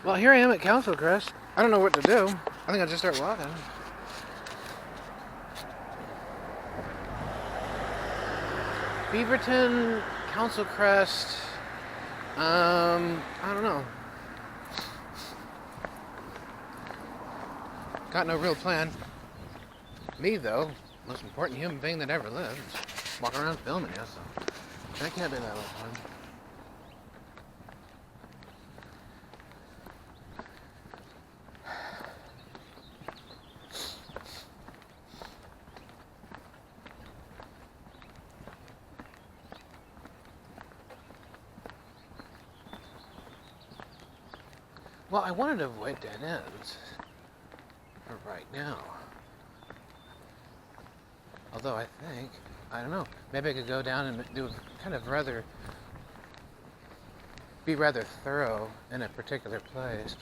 Well, here I am at Council Crest. I don't know what to do. I think I'll just start walking. Beaverton, Council Crest. I don't know. Got no real plan. Me, though, most important human being that ever lived, walking around filming you, so that can't be that much fun. Well, I wanted to avoid dead ends for right now. Although I think, I don't know, maybe I could go down and do kind of be rather thorough in a particular place.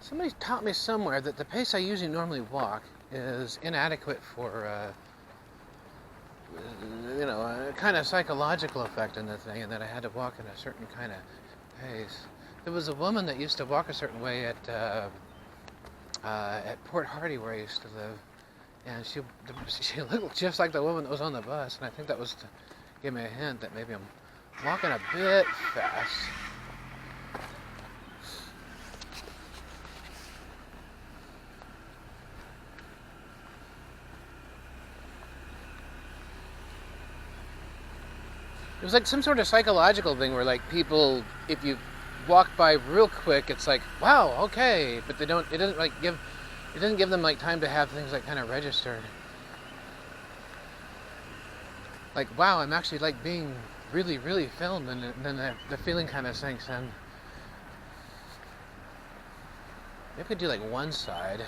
Somebody taught me somewhere that the pace I usually normally walk is inadequate for, a kind of psychological effect in the thing, and that I had to walk in a certain kind of pace. There was a woman that used to walk a certain way at Port Hardy, where I used to live, and she looked just like the woman that was on the bus, and I think that was to give me a hint that maybe I'm walking a bit fast. It was like some sort of psychological thing where, like, people, if you walk by real quick, it's like, wow, okay, but it doesn't give them like time to have things like kind of registered. Like, wow, I'm actually like being really, really filmed, and then the feeling kind of sinks in. Maybe I could do like one side,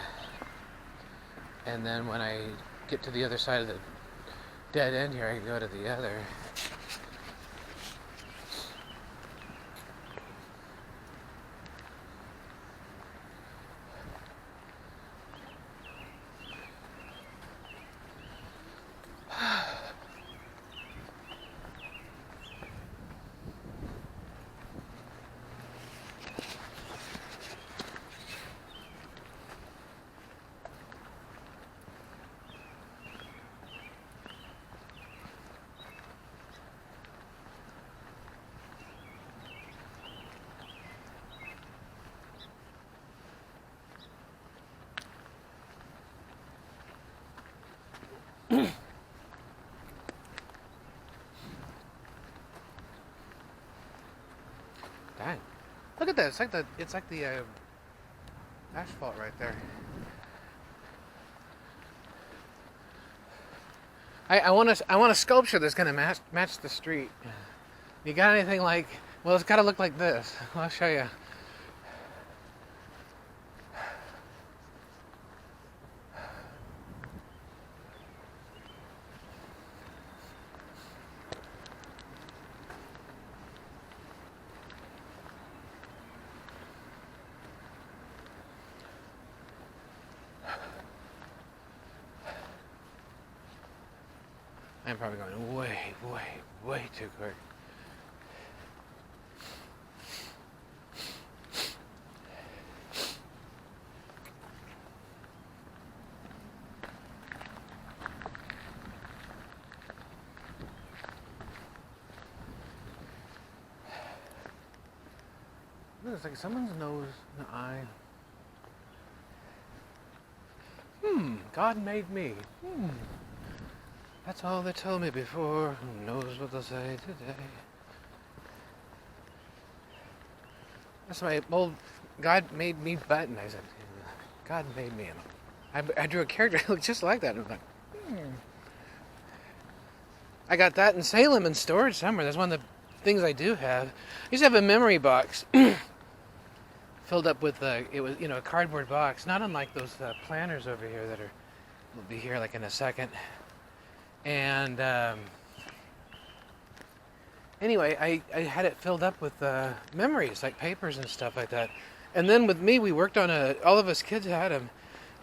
and then when I get to the other side of the dead end here, I can go to the other. Dang. Look at that. It's like the asphalt right there. I want a sculpture that's gonna match the street. You got anything like? Well, it's got to look like this. I'll show you. I'm probably going way too quick. It's like someone's nose and eye. God made me. That's all they told me before. Who knows what they'll say today? That's my old God made me button. I said, God made me. And I drew a character that looked just like that. And I was like, I got that in Salem in storage somewhere. That's one of the things I do have. I used to have a memory box filled up with a cardboard box, not unlike those planners over here that will be here like in a second. And anyway, I had it filled up with memories, like papers and stuff like that. And then with me, we worked on all of us kids had them.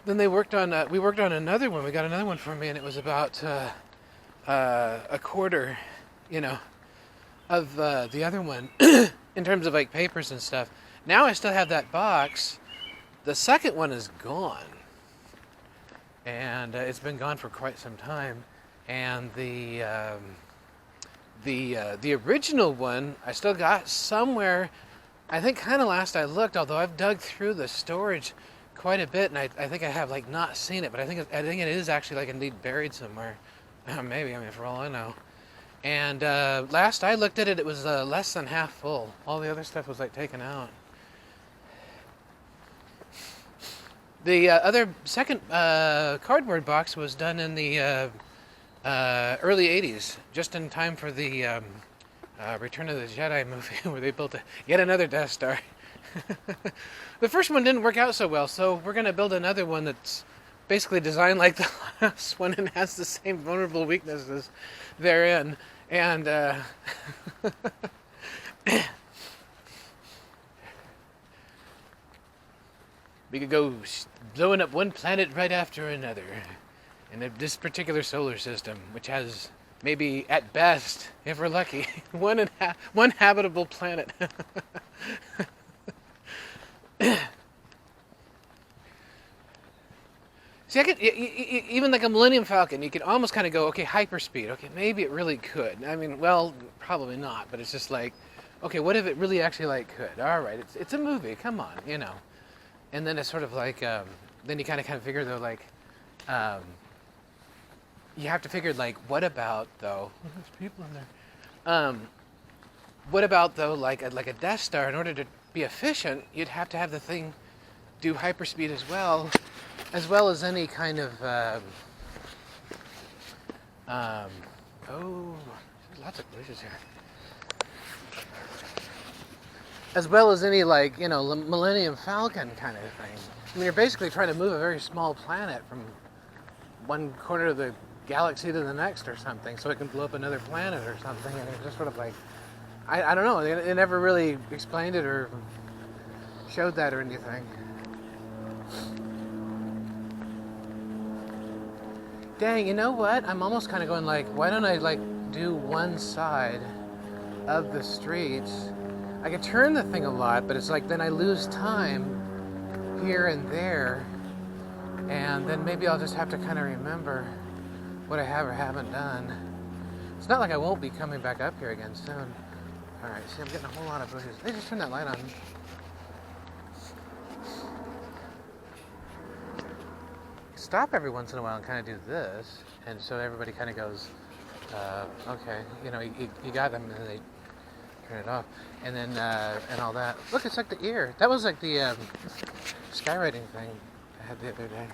Then we worked on another one. We got another one for me, and it was about a quarter, you know, of the other one in terms of like papers and stuff. Now I still have that box. The second one is gone, and it's been gone for quite some time. And the original one I still got somewhere. I think kind of last I looked, although I've dug through the storage quite a bit, and I think I have like not seen it, but I think it is actually like indeed buried somewhere. Maybe, I mean, for all I know. And last I looked at it, it was less than half full. All the other stuff was like taken out. The other second cardboard box was done in the early 80s, just in time for the Return of the Jedi movie, where they built yet another Death Star. The first one didn't work out so well, so we're going to build another one that's basically designed like the last one and has the same vulnerable weaknesses therein. And we could go blowing up one planet right after another in this particular solar system, which has maybe at best, if we're lucky, one habitable planet. See, I could even like a Millennium Falcon. You could almost kind of go, okay, hyperspeed. Okay, maybe it really could. I mean, well, probably not. But it's just like, okay, what if it really actually like could? All right, it's a movie. Come on, you know. And then it's sort of like, then you kind of figure though, like, you have to figure like, what about though? There's people in there. What about though, like a Death Star? In order to be efficient, you'd have to have the thing do hyperspeed as well as any kind of. Oh, there's lots of bushes here. As well as any like Millennium Falcon kind of thing. I mean, you're basically trying to move a very small planet from one corner of the galaxy to the next or something, so it can blow up another planet or something. And it's just sort of like, I don't know. They never really explained it or showed that or anything. Dang, you know what? I'm almost kind of going like, why don't I like do one side of the streets? I could turn the thing a lot, but it's like then I lose time here and there, and then maybe I'll just have to kind of remember what I have or haven't done. It's not like I won't be coming back up here again soon. Alright, see, I'm getting a whole lot of bushes. Hey, just turn that light on. Stop every once in a while and kind of do this, and so everybody kind of goes, okay, you got them, and then they turn it off, and then and all that. Look, it's like the ear. That was like the skywriting thing I had the other day.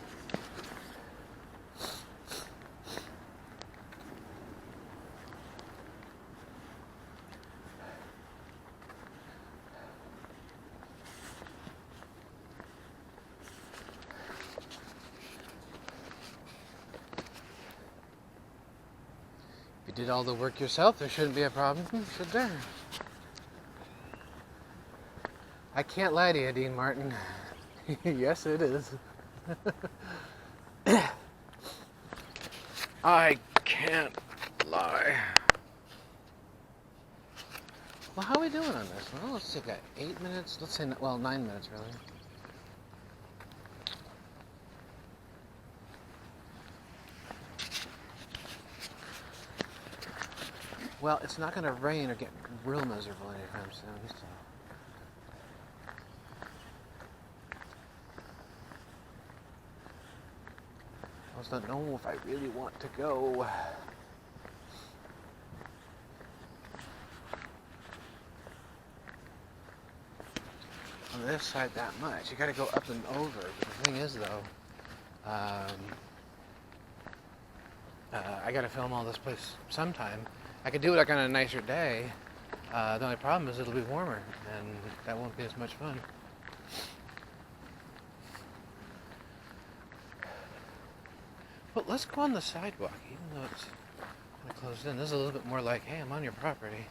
If you did all the work yourself, there shouldn't be a problem, should there? I can't lie to you, Dean Martin. Yes, it is. I can't lie. Well, how are we doing on this? Well, let's see, got 8 minutes. Let's say, 9 minutes, really. Well, it's not going to rain or get real miserable anytime soon, so. I just don't know if I really want to go. On this side that much. You got to go up and over. But the thing is, though, I got to film all this place sometime. I could do it like on a nicer day. The only problem is it'll be warmer, and that won't be as much fun. But let's go on the sidewalk, even though it's kind of closed in. This is a little bit more like, hey, I'm on your property.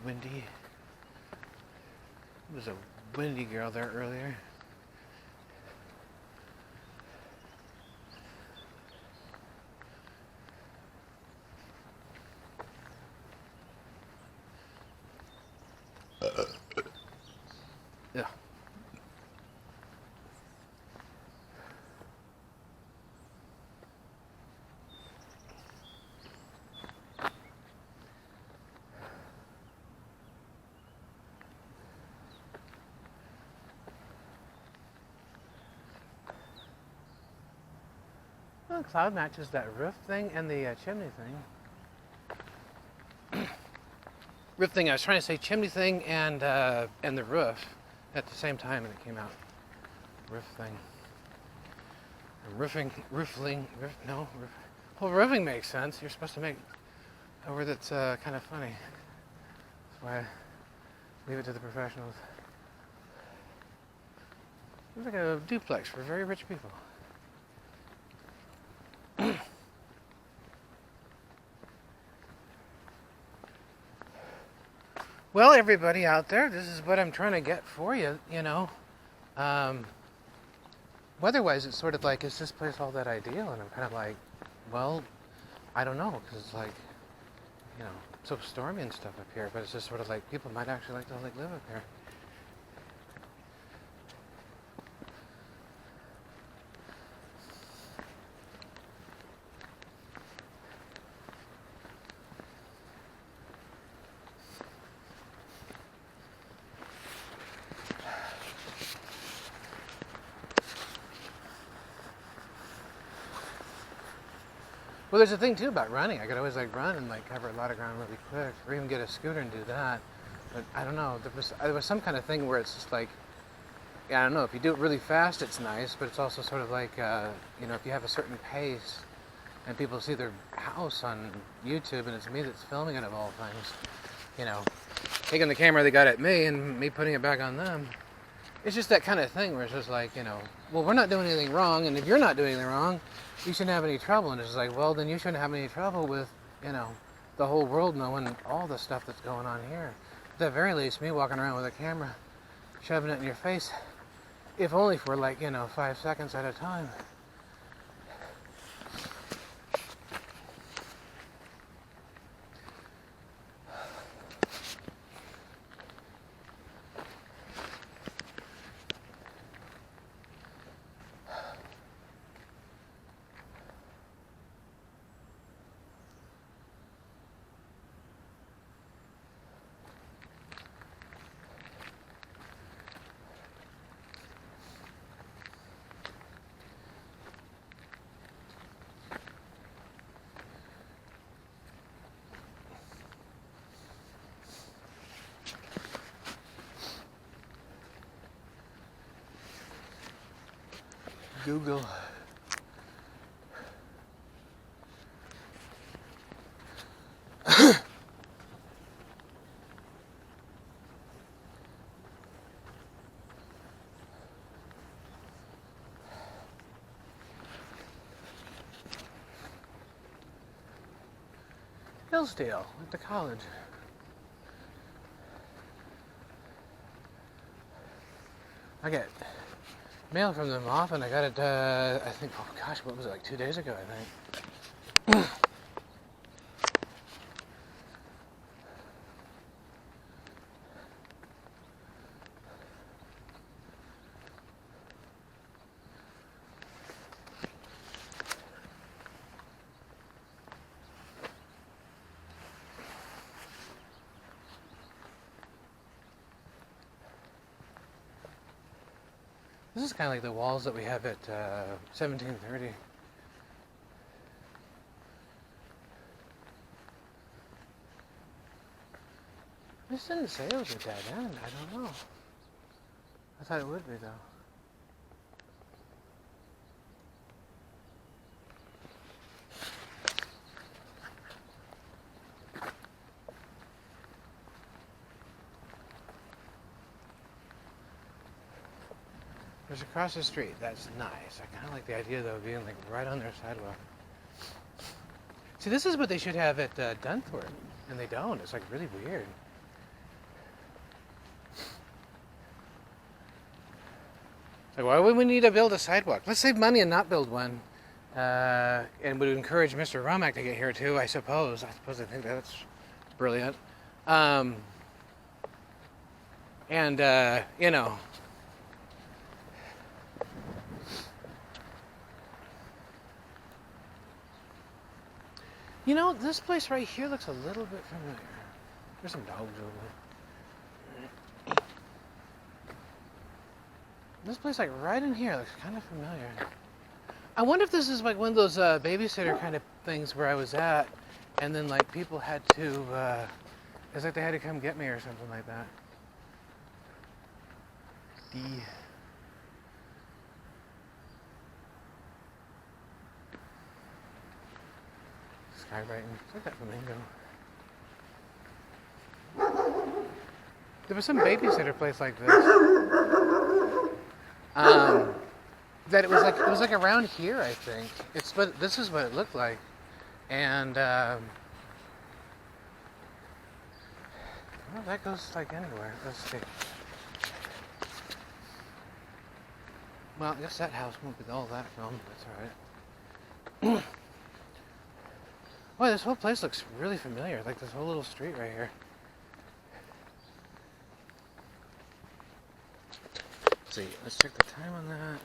Windy. There was a windy girl there earlier. Yeah. Well, the cloud matches that roof thing and the chimney thing. Roof thing, I was trying to say chimney thing and the roof at the same time, and it came out. Roof thing. Well, roofing makes sense. You're supposed to make a word that's kind of funny. That's why I leave it to the professionals. It's like a duplex for very rich people. Well, everybody out there, this is what I'm trying to get for you, you know. Weather-wise, it's sort of like, is this place all that ideal? And I'm kind of like, well, I don't know, because it's like, you know, so stormy and stuff up here, but it's just sort of like, people might actually like to like live up here. Well, there's a thing too about running. I could always like run and like cover a lot of ground really quick, or even get a scooter and do that. But I don't know. There was some kind of thing where it's just like, yeah, I don't know. If you do it really fast, it's nice, but it's also sort of like, you know, if you have a certain pace, and people see their house on YouTube, and it's me that's filming it of all things, you know, taking the camera they got at me and me putting it back on them. It's just that kind of thing where it's just like, you know, well, we're not doing anything wrong, and if you're not doing anything wrong, you shouldn't have any trouble. And it's just like, well, then you shouldn't have any trouble with, you know, the whole world knowing all the stuff that's going on here. At the very least, me walking around with a camera, shoving it in your face, if only for like, you know, 5 seconds at a time. Google. Hillsdale at the college. I get mail from them often. I got it, I think, oh gosh, what was it, like 2 days ago, I think. This is kind of like the walls that we have at 1730. This didn't say it was a dead end. I don't know. I thought it would be, though. There's across the street. That's nice. I kind of like the idea, though, of being like right on their sidewalk. See, this is what they should have at Dunthorpe, and they don't. It's like really weird. Like, why would we need to build a sidewalk? Let's save money and not build one. And would encourage Mr. Romack to get here too, I suppose. I think that's brilliant. You know. You know, this place right here looks a little bit familiar. There's some dogs over there. This place, like right in here, looks kind of familiar. I wonder if this is like one of those babysitter kind of things where I was at, and then like people had to, it's like they had to come get me or something like that. Skywriting. It's like that flamingo. There was some babysitter place like this. That it was like around here, I think. This is what it looked like. And well, that goes like anywhere. Let's see. Well, I guess that house won't be all that film. That's alright. Boy, this whole place looks really familiar. Like this whole little street right here. Let's see. Let's check the time on that.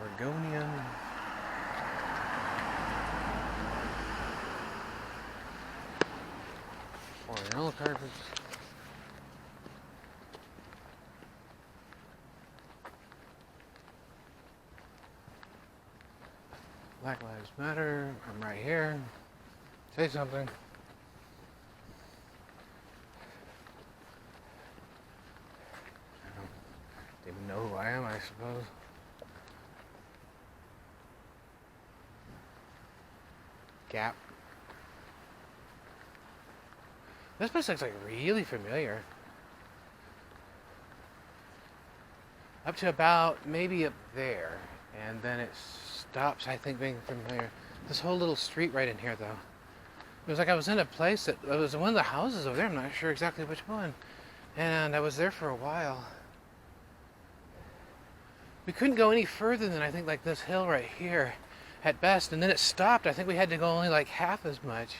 Oregonian. Oriental carpets. Black Lives Matter. I'm right here. Say something. I don't even know who I am, I suppose. Gap. This place looks like really familiar. Up to about maybe up there. And then it stops, I think, being familiar. This whole little street right in here, though. It was like I was in a place that... It was one of the houses over there. I'm not sure exactly which one. And I was there for a while. We couldn't go any further than, I think, like this hill right here. At best, and then it stopped. I think we had to go only like half as much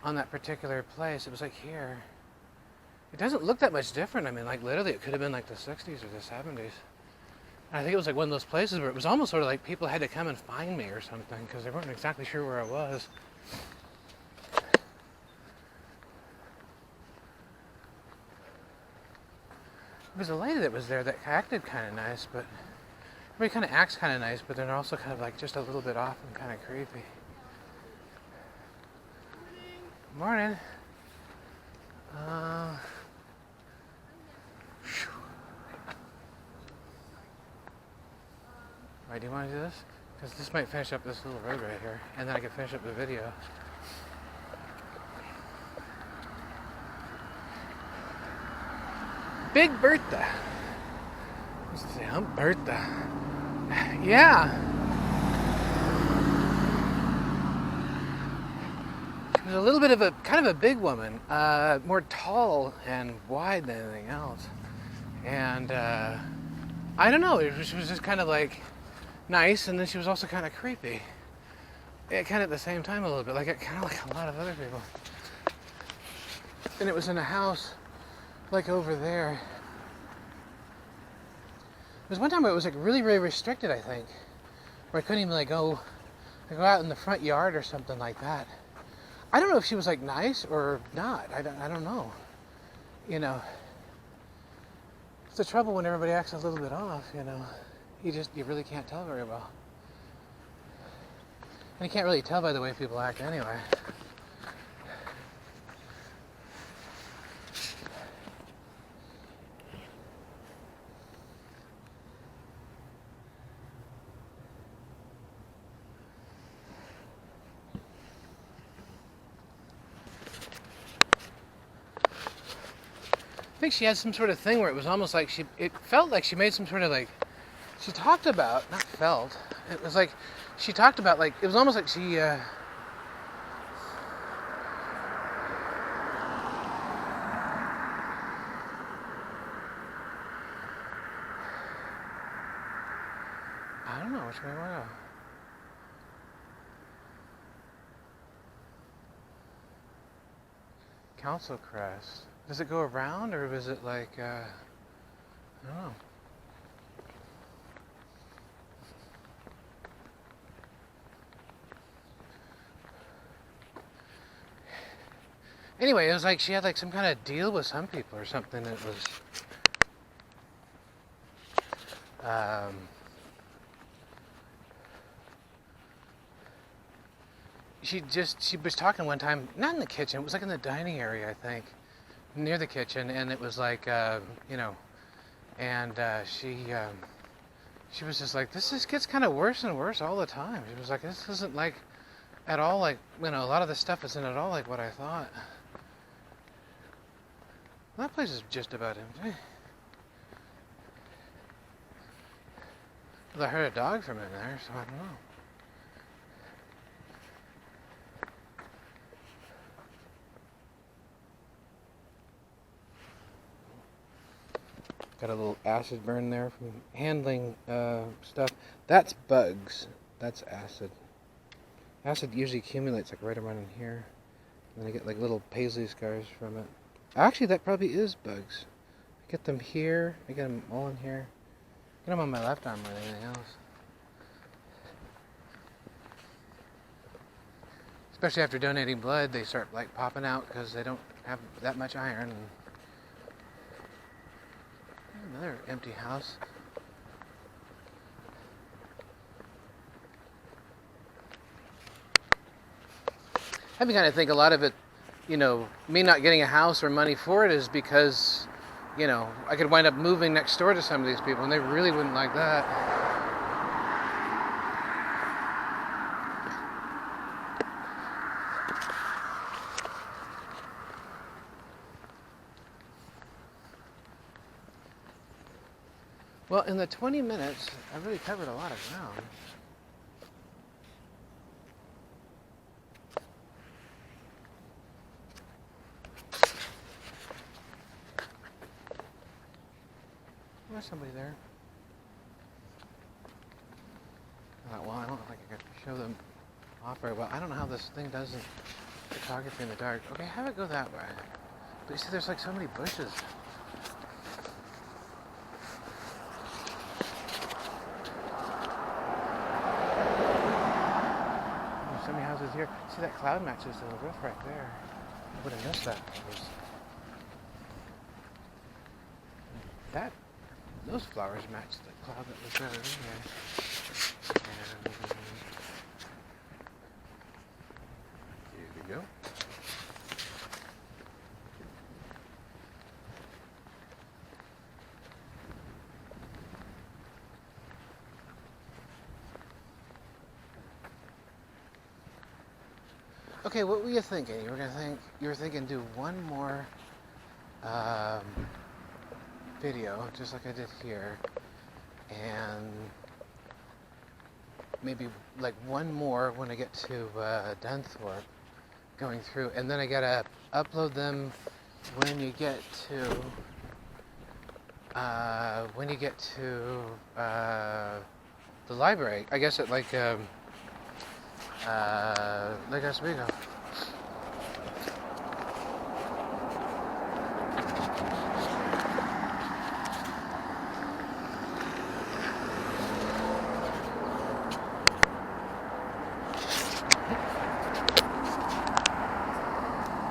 on that particular place. It was like here. It doesn't look that much different. I mean, like literally it could have been like the 60s or the 70s. And I think it was like one of those places where it was almost sort of like people had to come and find me or something because they weren't exactly sure where I was. There was a lady that was there that acted kind of nice, but everybody kind of acts kind of nice, but they're also kind of like just a little bit off and kind of creepy. Morning. Right, do you want to do this? Because this might finish up this little road right here, and then I can finish up the video. Big Bertha. Let's see, Hump Bertha. Yeah. She was a little bit of a, kind of a big woman, more tall and wide than anything else. And, I don't know, she was just kind of like nice, and then she was also kind of creepy. Yeah, kind of at the same time a little bit, like kind of like a lot of other people. And it was in a house, like over there. There was one time where it was like really, really restricted, I think, where I couldn't even like go out in the front yard or something like that. I don't know if she was like nice or not. I don't know. You know, it's the trouble when everybody acts a little bit off. You know, you really can't tell very well, and you can't really tell by the way people act anyway. think she had some sort of thing where it was almost like it felt like she made some sort of like, she talked about, not felt, it was like, she talked about like, it was almost like she, I don't know which way I want to go. Council Crest. Does it go around or is it like, I don't know. Anyway, it was like she had like some kind of deal with some people or something that was, she was talking one time, not in the kitchen, it was like in the dining area, I think, near the kitchen, and it was like, you know, and she was just like, this just gets kind of worse and worse all the time. She was like, this isn't like, at all like, you know, a lot of this stuff isn't at all like what I thought. Well, that place is just about empty. Well, I heard a dog from in there, so I don't know. Got a little acid burn there from handling stuff. That's bugs. That's acid. Acid usually accumulates like right around in here. And then I get like little paisley scars from it. Actually, that probably is bugs. I get them here. I get them all in here. I get them on my left arm more than anything else. Especially after donating blood, they start like popping out because they don't have that much iron. And another empty house. I kind of think a lot of it, you know, me not getting a house or money for it is because, you know, I could wind up moving next door to some of these people and they really wouldn't like that. Well, in the 20 minutes, I really covered a lot of ground. There's somebody there. Well, I don't think I could show them off very well. I don't know how this thing does in photography in the dark. Okay, have it go that way. But you see, there's like so many bushes. There's so many houses here. See that cloud matches to the roof right there. I would have missed that. Those flowers match the cloud that was there earlier. And here we go. Okay, what were you thinking? You were thinking do one more video, just like I did here, and maybe like one more when I get to Dunthorpe, going through, and then I gotta upload them when you get to the library. I guess at like Lake Oswego.